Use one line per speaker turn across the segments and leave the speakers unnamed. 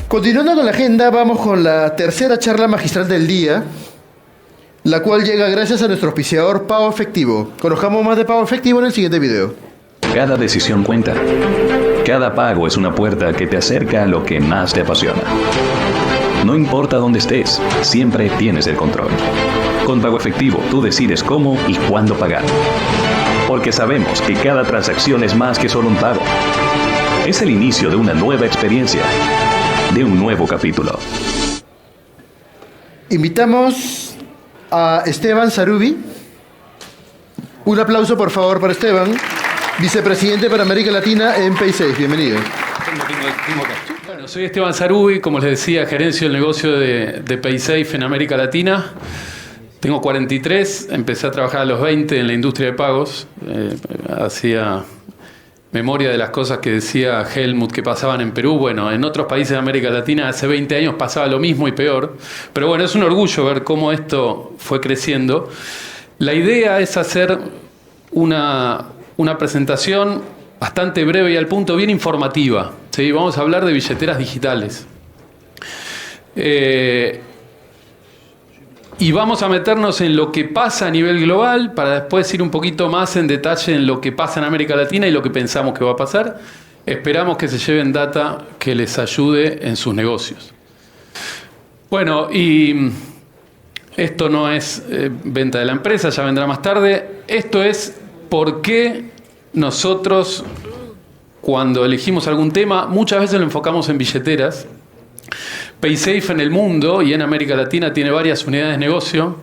Continuando con la agenda, vamos con la tercera charla magistral del día, la cual llega gracias a nuestro auspiciador Pago Efectivo. Conozcamos más de Pago Efectivo en el siguiente video.
Cada decisión cuenta. Cada pago es una puerta que te acerca a lo que más te apasiona. No importa dónde estés, siempre tienes el control. Con Pago Efectivo, tú decides cómo y cuándo pagar. Porque sabemos que cada transacción es más que solo un pago. Es el inicio de una nueva experiencia, de un nuevo capítulo.
Invitamos a Esteban Sarubi. Un aplauso, por favor, para Esteban, vicepresidente para América Latina en Paysafe. Bienvenido.
Bueno, soy Esteban Sarubi, como les decía, gerencio del negocio de Paysafe en América Latina. Tengo 43, empecé a trabajar a los 20 en la industria de pagos. Hacía memoria de las cosas que decía Helmut que pasaban en Perú. Bueno, en otros países de América Latina hace 20 años pasaba lo mismo y peor. Pero bueno, es un orgullo ver cómo esto fue creciendo. La idea es hacer una presentación bastante breve y al punto, bien informativa. ¿Sí? Vamos a hablar de billeteras digitales. Y vamos a meternos en lo que pasa a nivel global para después ir un poquito más en detalle en lo que pasa en América Latina y lo que pensamos que va a pasar. Esperamos que se lleven data que les ayude en sus negocios. Bueno, y esto no es venta de la empresa, ya vendrá más tarde. Esto es por qué nosotros, cuando elegimos algún tema, muchas veces lo enfocamos en billeteras. Paysafe en el mundo y en América Latina tiene varias unidades de negocio.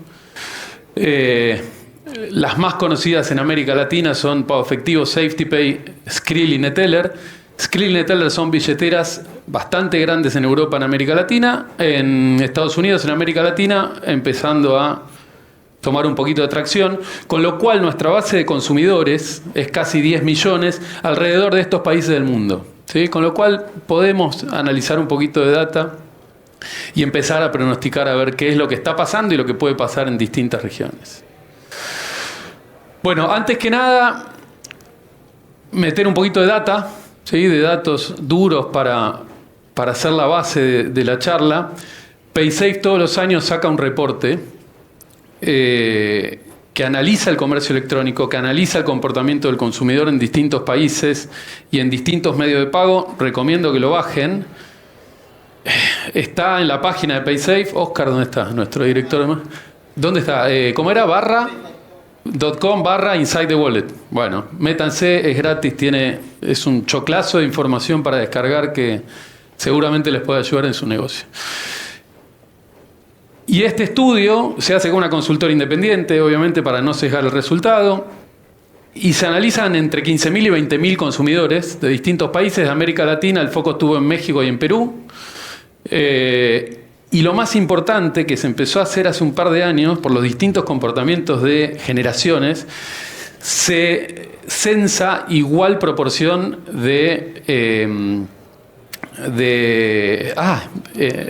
Las más conocidas en América Latina son Pago Efectivo, SafetyPay, Skrill y Neteller. Skrill y Neteller son billeteras bastante grandes en Europa, en América Latina. En Estados Unidos, en América Latina, empezando a tomar un poquito de tracción, con lo cual nuestra base de consumidores es casi 10 millones alrededor de estos países del mundo. ¿Sí? Con lo cual podemos analizar un poquito de data y empezar a pronosticar a ver qué es lo que está pasando y lo que puede pasar en distintas regiones. Bueno, antes que nada, meter un poquito de data, ¿sí? De datos duros para hacer la base de la charla. Paysafe todos los años saca un reporte que analiza el comercio electrónico, que analiza el comportamiento del consumidor en distintos países y en distintos medios de pago. Recomiendo que lo bajen. Está en la página de Paysafe. Oscar, ¿dónde está? Nuestro director. ¿Dónde está? ¿Cómo era? .com/Inside the Wallet. Bueno, métanse, es gratis, es un choclazo de información para descargar que seguramente les puede ayudar en su negocio. Y este estudio se hace con una consultora independiente, obviamente para no sesgar el resultado, y se analizan entre 15.000 y 20.000 consumidores de distintos países de América Latina. El foco estuvo en México y en Perú. Y lo más importante que se empezó a hacer hace un par de años, por los distintos comportamientos de generaciones, se censa igual proporción de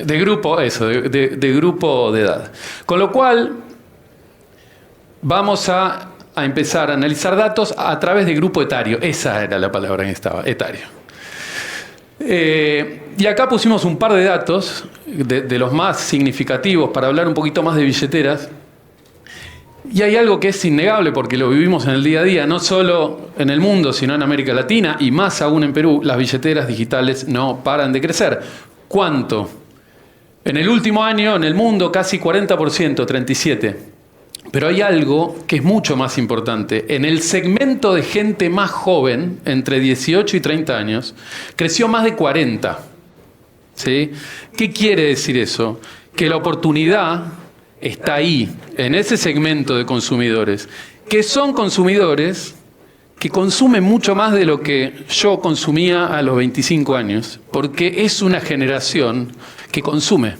grupo, de grupo de edad. Con lo cual, vamos a empezar a analizar datos a través de grupo etario. Esa era la palabra que estaba, etario. Y acá pusimos un par de datos, de los más significativos, para hablar un poquito más de billeteras. Y hay algo que es innegable porque lo vivimos en el día a día, no solo en el mundo, sino en América Latina y más aún en Perú. Las billeteras digitales no paran de crecer. ¿Cuánto? En el último año, en el mundo, casi 40%, 37%. Pero hay algo que es mucho más importante. En el segmento de gente más joven, entre 18 y 30 años, creció más de 40%. ¿Sí? ¿Qué quiere decir eso? Que la oportunidad está ahí, en ese segmento de consumidores, que son consumidores que consumen mucho más de lo que yo consumía a los 25 años, porque es una generación que consume,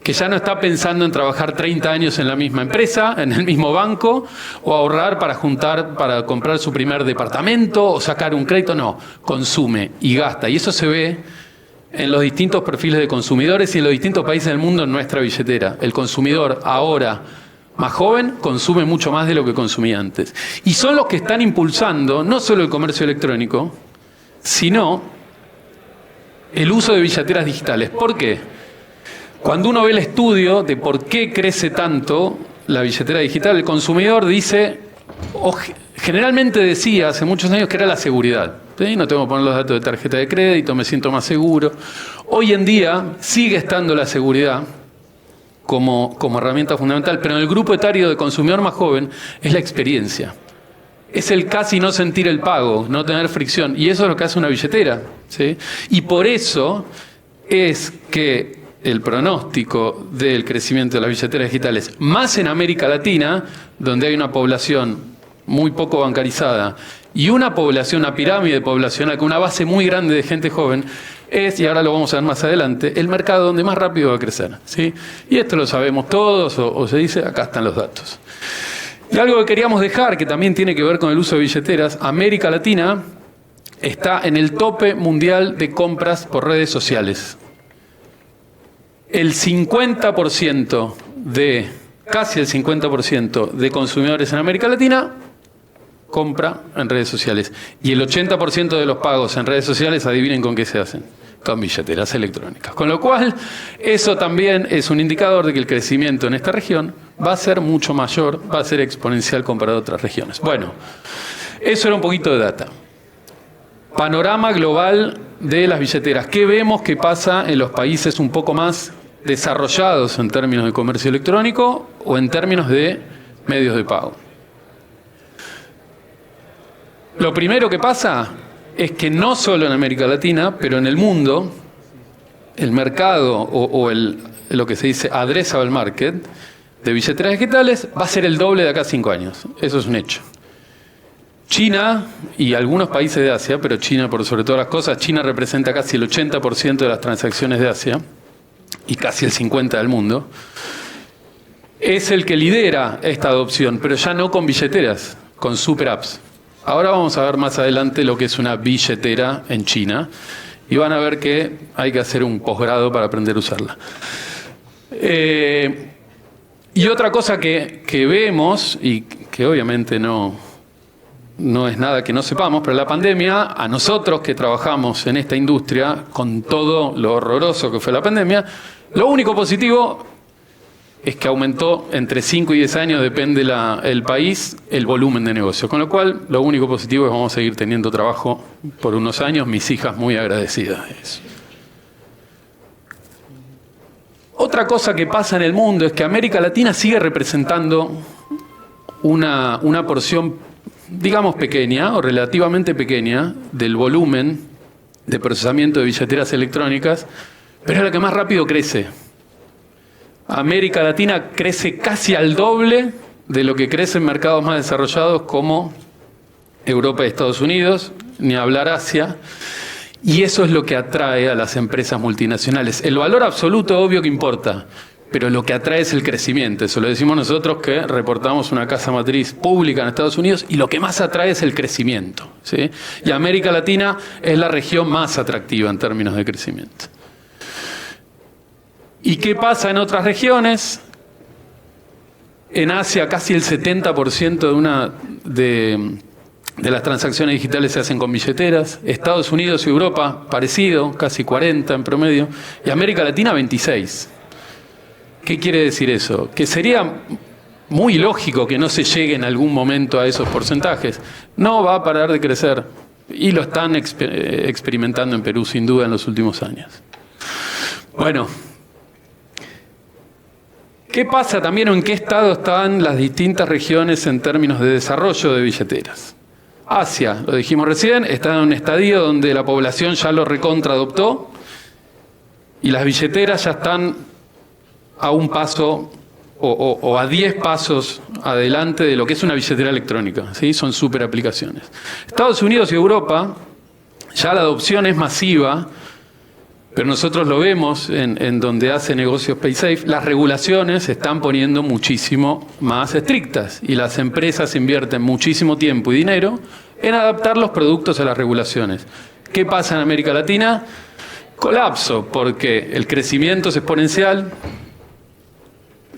que ya no está pensando en trabajar 30 años en la misma empresa, en el mismo banco, o ahorrar para juntar, para comprar su primer departamento, o sacar un crédito. No, consume y gasta. Y eso se ve en los distintos perfiles de consumidores y en los distintos países del mundo en nuestra billetera. El consumidor ahora más joven consume mucho más de lo que consumía antes. Y son los que están impulsando no solo el comercio electrónico, sino el uso de billeteras digitales. ¿Por qué? Cuando uno ve el estudio de por qué crece tanto la billetera digital, el consumidor dice, o generalmente decía hace muchos años que era la seguridad. ¿Sí? No tengo que poner los datos de tarjeta de crédito, me siento más seguro. Hoy en día sigue estando la seguridad como herramienta fundamental, pero en el grupo etario de consumidor más joven es la experiencia. Es el casi no sentir el pago, no tener fricción. Y eso es lo que hace una billetera. ¿Sí? Y por eso es que el pronóstico del crecimiento de las billeteras digitales, más en América Latina, donde hay una población muy poco bancarizada y una pirámide poblacional con una base muy grande de gente joven, es, y ahora lo vamos a ver más adelante, el mercado donde más rápido va a crecer. ¿Sí? Y esto lo sabemos todos, o se dice, acá están los datos. Y algo que queríamos dejar, que también tiene que ver con el uso de billeteras, América Latina está en el tope mundial de compras por redes sociales. El 50% casi el 50% de consumidores en América Latina compra en redes sociales. Y el 80% de los pagos en redes sociales, adivinen con qué se hacen. Con billeteras electrónicas. Con lo cual, eso también es un indicador de que el crecimiento en esta región va a ser mucho mayor, va a ser exponencial comparado a otras regiones. Bueno, eso era un poquito de data. Panorama global de las billeteras. ¿Qué vemos que pasa en los países un poco más desarrollados en términos de comercio electrónico o en términos de medios de pago? Lo primero que pasa es que no solo en América Latina, pero en el mundo, el mercado o lo que se dice addressable market de billeteras digitales va a ser el doble de acá a 5 años. Eso es un hecho. China y algunos países de Asia, pero China por sobre todas las cosas, China representa casi el 80% de las transacciones de Asia y casi el 50% del mundo, es el que lidera esta adopción, pero ya no con billeteras, con super apps. Ahora vamos a ver más adelante lo que es una billetera en China y van a ver que hay que hacer un posgrado para aprender a usarla. Y otra cosa que vemos, y que obviamente no es nada que no sepamos, pero la pandemia, a nosotros que trabajamos en esta industria, con todo lo horroroso que fue la pandemia, lo único positivo es que aumentó entre 5 y 10 años, depende el país, el volumen de negocio. Con lo cual, lo único positivo es que vamos a seguir teniendo trabajo por unos años, mis hijas muy agradecidas de eso. Otra cosa que pasa en el mundo es que América Latina sigue representando una porción, digamos, pequeña o relativamente pequeña del volumen de procesamiento de billeteras electrónicas, pero es la que más rápido crece. América Latina crece casi al doble de lo que crece en mercados más desarrollados como Europa y Estados Unidos, ni hablar Asia, y eso es lo que atrae a las empresas multinacionales. El valor absoluto obvio que importa, pero lo que atrae es el crecimiento. Eso lo decimos nosotros que reportamos una casa matriz pública en Estados Unidos y lo que más atrae es el crecimiento. ¿Sí? Y América Latina es la región más atractiva en términos de crecimiento. ¿Y qué pasa en otras regiones? En Asia casi el 70% de las transacciones digitales se hacen con billeteras. Estados Unidos y Europa parecido, casi 40 en promedio. Y América Latina 26. ¿Qué quiere decir eso? Que sería muy lógico que no se llegue en algún momento a esos porcentajes. No va a parar de crecer. Y lo están experimentando en Perú sin duda en los últimos años. Bueno. ¿Qué pasa también o en qué estado están las distintas regiones en términos de desarrollo de billeteras? Asia, lo dijimos recién, está en un estadio donde la población ya lo recontra adoptó y las billeteras ya están a un paso o a 10 pasos adelante de lo que es una billetera electrónica. ¿Sí? Son súper aplicaciones. Estados Unidos y Europa, ya la adopción es masiva. Pero nosotros lo vemos en donde hace negocios PaySafe, las regulaciones se están poniendo muchísimo más estrictas y las empresas invierten muchísimo tiempo y dinero en adaptar los productos a las regulaciones. ¿Qué pasa en América Latina? Colapso, porque el crecimiento es exponencial,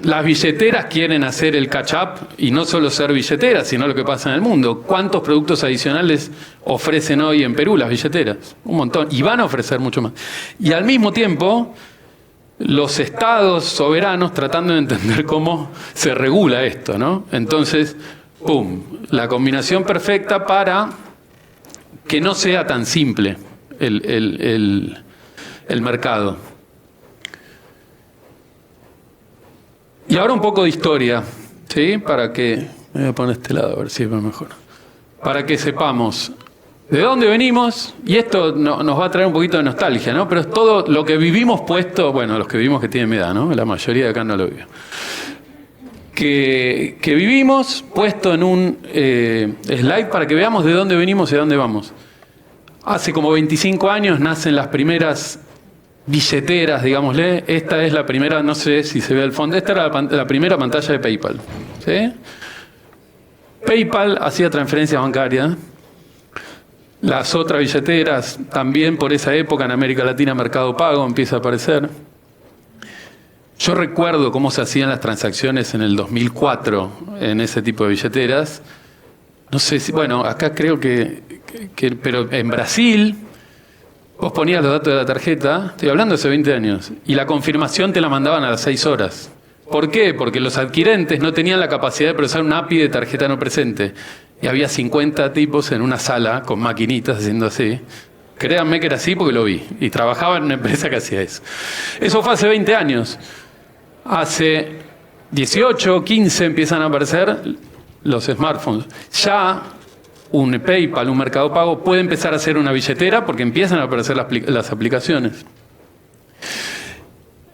las billeteras quieren hacer el catch-up y no solo ser billeteras, sino lo que pasa en el mundo. ¿Cuántos productos adicionales ofrecen hoy en Perú las billeteras? Un montón. Y van a ofrecer mucho más. Y al mismo tiempo, los estados soberanos tratando de entender cómo se regula esto, ¿no? Entonces, ¡pum! La combinación perfecta para que no sea tan simple el mercado. Y ahora un poco de historia, ¿sí? Para que... Me voy a poner este lado a ver si es mejor. Para que sepamos de dónde venimos, y esto nos va a traer un poquito de nostalgia, ¿no? Pero es todo lo que vivimos puesto, bueno, los que vivimos que tienen mi edad, ¿no? La mayoría de acá no lo vivió. Que vivimos puesto en un slide para que veamos de dónde venimos y a dónde vamos. Hace como 25 años nacen las primeras billeteras, digámosle. Esta es la primera, no sé si se ve al fondo, esta era la primera pantalla de PayPal, ¿sí? PayPal hacía transferencias bancarias. Las otras billeteras también por esa época en América Latina, Mercado Pago empieza a aparecer. Yo recuerdo cómo se hacían las transacciones en el 2004 en ese tipo de billeteras. No sé si, bueno, acá creo que pero en Brasil vos ponías los datos de la tarjeta, estoy hablando de hace 20 años, y la confirmación te la mandaban a las 6 horas. ¿Por qué? Porque los adquirentes no tenían la capacidad de procesar un API de tarjeta no presente. Y había 50 tipos en una sala con maquinitas haciendo así. Créanme que era así porque lo vi. Y trabajaba en una empresa que hacía eso. Eso fue hace 20 años. Hace 18, 15 empiezan a aparecer los smartphones. Ya un PayPal, un Mercado Pago, puede empezar a ser una billetera porque empiezan a aparecer las aplicaciones.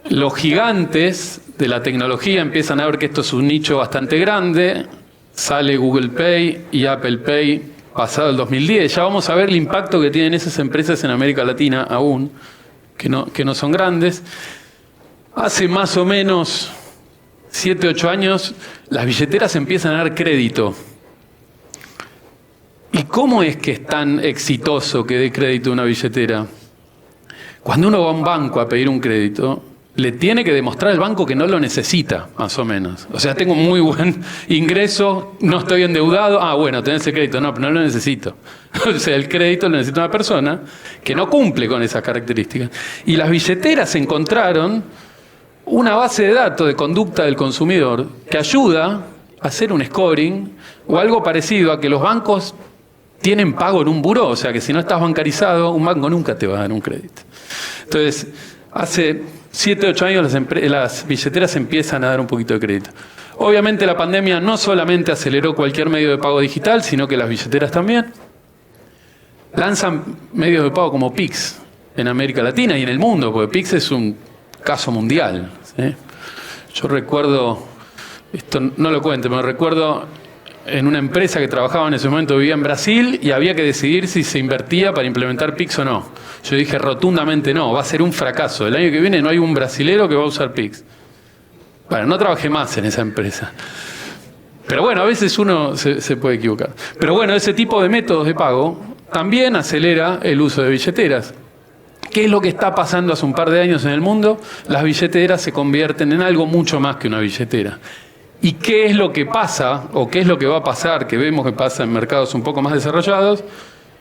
Los gigantes de la tecnología empiezan a ver que esto es un nicho bastante grande. Sale Google Pay y Apple Pay pasado el 2010. Ya vamos a ver el impacto que tienen esas empresas en América Latina aún, que no son grandes. Hace más o menos 7, 8 años, las billeteras empiezan a dar crédito. ¿Y cómo es que es tan exitoso que dé crédito a una billetera? Cuando uno va a un banco a pedir un crédito, le tiene que demostrar al banco que no lo necesita, más o menos. O sea, tengo muy buen ingreso, no estoy endeudado. Ah, bueno, tenés el crédito. No, pero no lo necesito. O sea, el crédito lo necesita una persona que no cumple con esas características. Y las billeteras encontraron una base de datos de conducta del consumidor que ayuda a hacer un scoring o algo parecido a que los bancos tienen pago en un buró. O sea, que si no estás bancarizado, un banco nunca te va a dar un crédito. Entonces, hace 7, 8 años las billeteras empiezan a dar un poquito de crédito. Obviamente la pandemia no solamente aceleró cualquier medio de pago digital, sino que las billeteras también. Lanzan medios de pago como Pix en América Latina y en el mundo, porque Pix es un caso mundial, ¿sí? Yo recuerdo, esto no lo cuento, pero recuerdo en una empresa que trabajaba en ese momento, vivía en Brasil y había que decidir si se invertía para implementar Pix o no. Yo dije rotundamente no, va a ser un fracaso. El año que viene no hay un brasilero que va a usar Pix. Bueno, no trabajé más en esa empresa. Pero bueno, a veces uno se puede equivocar. Pero bueno, ese tipo de métodos de pago también acelera el uso de billeteras. ¿Qué es lo que está pasando hace un par de años en el mundo? Las billeteras se convierten en algo mucho más que una billetera. ¿Y qué es lo que pasa, o qué es lo que va a pasar, que vemos que pasa en mercados un poco más desarrollados?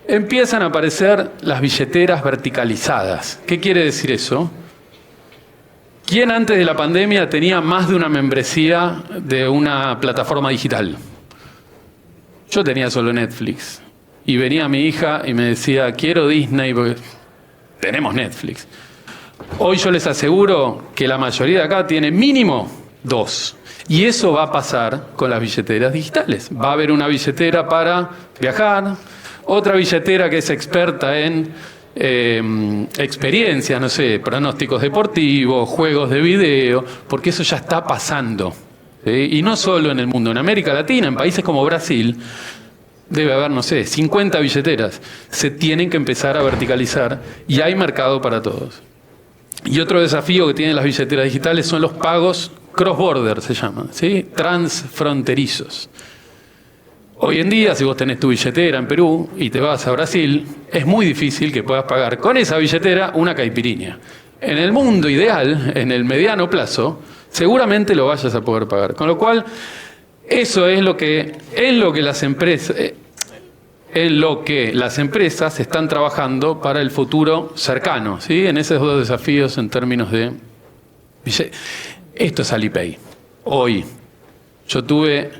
Empiezan a aparecer las billeteras verticalizadas. ¿Qué quiere decir eso? ¿Quién antes de la pandemia tenía más de una membresía de una plataforma digital? Yo tenía solo Netflix. Y venía mi hija y me decía, quiero Disney porque tenemos Netflix. Hoy yo les aseguro que la mayoría de acá tiene mínimo 2. Y eso va a pasar con las billeteras digitales. Va a haber una billetera para viajar, otra billetera que es experta en experiencias, no sé, pronósticos deportivos, juegos de video, porque eso ya está pasando. ¿Sí? Y no solo en el mundo, en América Latina, en países como Brasil, debe haber, no sé, 50 billeteras. Se tienen que empezar a verticalizar y hay mercado para todos. Y otro desafío que tienen las billeteras digitales son los pagos cross-border, se llaman, ¿sí? Transfronterizos. Hoy en día, si vos tenés tu billetera en Perú y te vas a Brasil, es muy difícil que puedas pagar con esa billetera una caipirinha. En el mundo ideal, en el mediano plazo, seguramente lo vayas a poder pagar. Con lo cual, eso es lo que las empresas... en lo que las empresas están trabajando para el futuro cercano, ¿sí? En esos dos desafíos en términos de... Esto es Alipay. Hoy yo tuve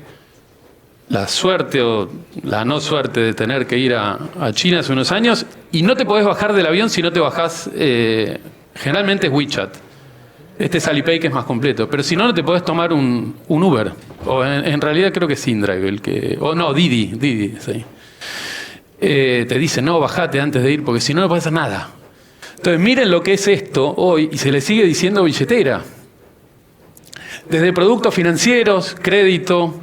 la suerte o la no suerte de tener que ir a China hace unos años y no te podés bajar del avión si no te bajás, generalmente es WeChat. Este es Alipay, que es más completo. Pero si no, no te podés tomar un Uber. O en realidad creo que es InDrive el que... O no, Didi, sí. Te dicen, no, bajate antes de ir, porque si no, no puedes hacer nada. Entonces, miren lo que es esto hoy, y se le sigue diciendo billetera. Desde productos financieros, crédito,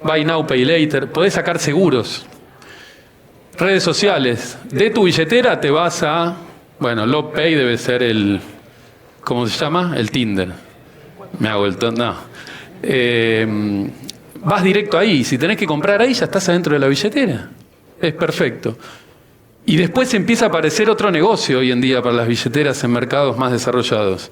Buy Now, Pay Later, podés sacar seguros. Redes sociales. De tu billetera te vas a... Bueno, LovePay debe ser el... ¿Cómo se llama? El Tinder. Me hago el tonto. No. Vas directo ahí. Si tenés que comprar ahí, ya estás adentro de la billetera. Es perfecto. Y después empieza a aparecer otro negocio hoy en día para las billeteras en mercados más desarrollados.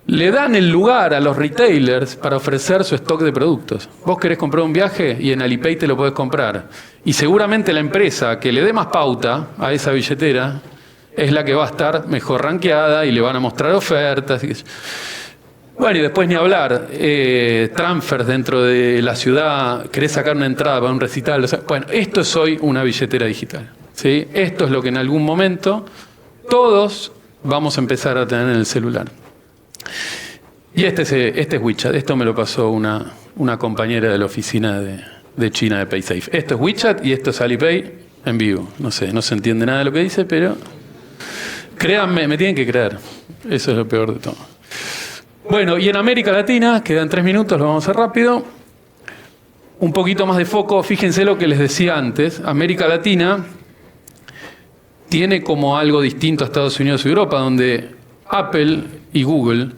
Le dan el lugar a los retailers para ofrecer su stock de productos. Vos querés comprar un viaje y en Alipay te lo podés comprar. Y seguramente la empresa que le dé más pauta a esa billetera es la que va a estar mejor rankeada y le van a mostrar ofertas. Bueno, y después ni hablar, transfers dentro de la ciudad, querés sacar una entrada para un recital. O sea, bueno, esto es hoy una billetera digital, ¿sí? Esto es lo que en algún momento todos vamos a empezar a tener en el celular. Y este es WeChat. Esto me lo pasó una compañera de la oficina de China de PaySafe. Esto es WeChat y esto es Alipay en vivo. No sé, no se entiende nada de lo que dice, pero créanme, me tienen que creer. Eso es lo peor de todo. Bueno, y en América Latina, quedan 3 minutos, lo vamos a hacer rápido. Un poquito más de foco, fíjense lo que les decía antes. América Latina tiene como algo distinto a Estados Unidos y Europa, donde Apple y Google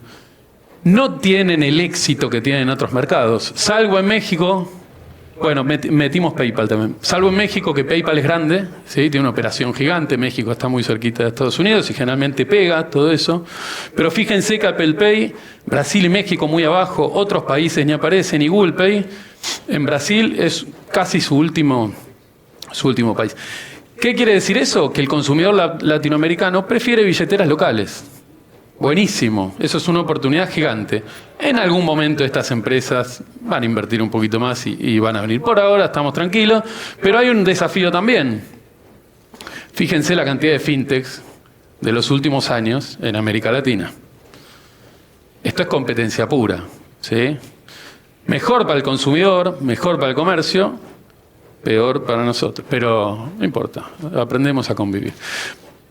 no tienen el éxito que tienen en otros mercados. Salvo en México, bueno, metimos PayPal también. Salvo en México, que PayPal es grande, ¿sí? Tiene una operación gigante. México está muy cerquita de Estados Unidos y generalmente pega todo eso. Pero fíjense que Apple Pay, Brasil y México muy abajo, otros países ni aparecen, y Google Pay en Brasil es casi su último país. ¿Qué quiere decir eso? Que el consumidor latinoamericano prefiere billeteras locales. Buenísimo, eso es una oportunidad gigante. En algún momento estas empresas van a invertir un poquito más y van a venir. Por ahora estamos tranquilos, pero hay un desafío también. Fíjense la cantidad de fintechs de los últimos años en América Latina. Esto es competencia pura, ¿sí? Mejor para el consumidor, mejor para el comercio, peor para nosotros. Pero no importa, aprendemos a convivir.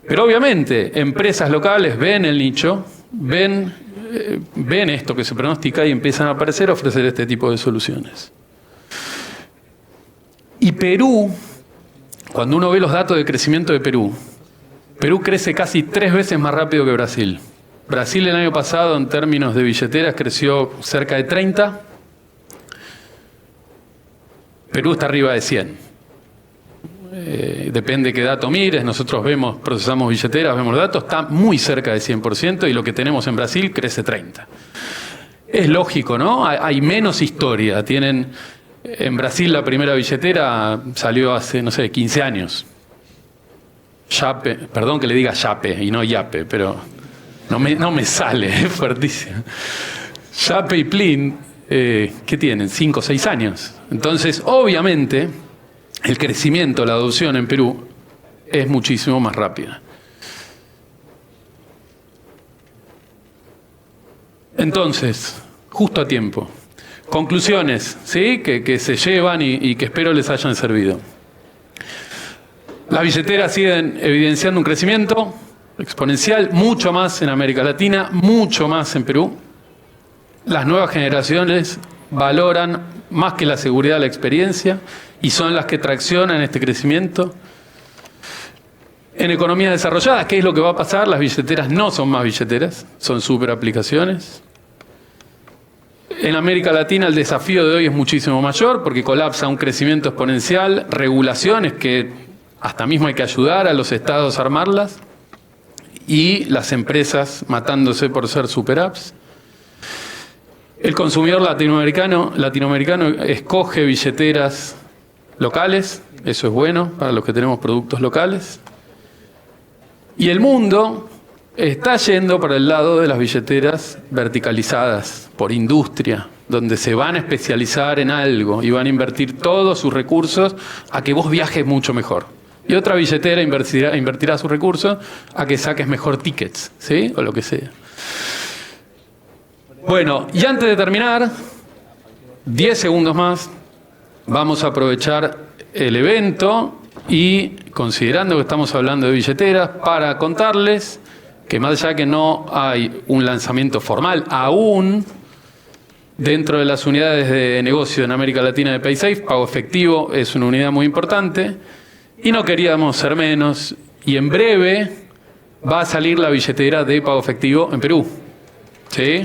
Pero obviamente, empresas locales ven el nicho, ven esto que se pronostica y empiezan a aparecer a ofrecer este tipo de soluciones. Y Perú, cuando uno ve los datos de crecimiento de Perú crece casi 3 veces más rápido que Brasil. Brasil el año pasado, en términos de billeteras, creció cerca de 30. Perú está arriba de 100. Depende qué dato mires, nosotros procesamos billeteras, vemos los datos, está muy cerca de 100% y lo que tenemos en Brasil crece 30%. Es lógico, ¿no? Hay menos historia. En Brasil la primera billetera salió hace, no sé, 15 años. Yape, perdón que le diga Yape y no Yape, pero no me sale, es fuertísimo. Yape y Plin, ¿qué tienen? 5 o 6 años. Entonces, obviamente, el crecimiento, la adopción en Perú es muchísimo más rápida. Entonces, justo a tiempo. Conclusiones, ¿sí? Que se llevan y que espero les hayan servido. Las billeteras siguen evidenciando un crecimiento exponencial, mucho más en América Latina, mucho más en Perú. Las nuevas generaciones valoran más que la seguridad, la experiencia, y son las que traccionan este crecimiento. En economías desarrolladas, ¿qué es lo que va a pasar? Las billeteras no son más billeteras, son super aplicaciones. En América Latina el desafío de hoy es muchísimo mayor porque colapsa un crecimiento exponencial, regulaciones que hasta mismo hay que ayudar a los estados a armarlas, y las empresas matándose por ser super apps. El consumidor latinoamericano escoge billeteras locales, eso es bueno para los que tenemos productos locales. Y el mundo está yendo para el lado de las billeteras verticalizadas por industria, donde se van a especializar en algo y van a invertir todos sus recursos a que vos viajes mucho mejor. Y otra billetera invertirá sus recursos a que saques mejor tickets, ¿sí? O lo que sea. Bueno, y antes de terminar, 10 segundos más, vamos a aprovechar el evento y, considerando que estamos hablando de billeteras, para contarles que más allá que no hay un lanzamiento formal aún dentro de las unidades de negocio en América Latina de PaySafe, pago efectivo es una unidad muy importante y no queríamos ser menos. Y en breve va a salir la billetera de pago efectivo en Perú. ¿Sí?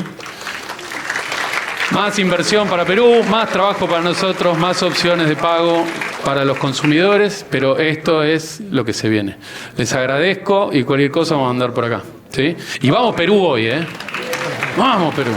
Más inversión para Perú, más trabajo para nosotros, más opciones de pago para los consumidores, pero esto es lo que se viene. Les agradezco y cualquier cosa vamos a andar por acá. ¿Sí? Y vamos Perú hoy, ¿eh? Vamos Perú.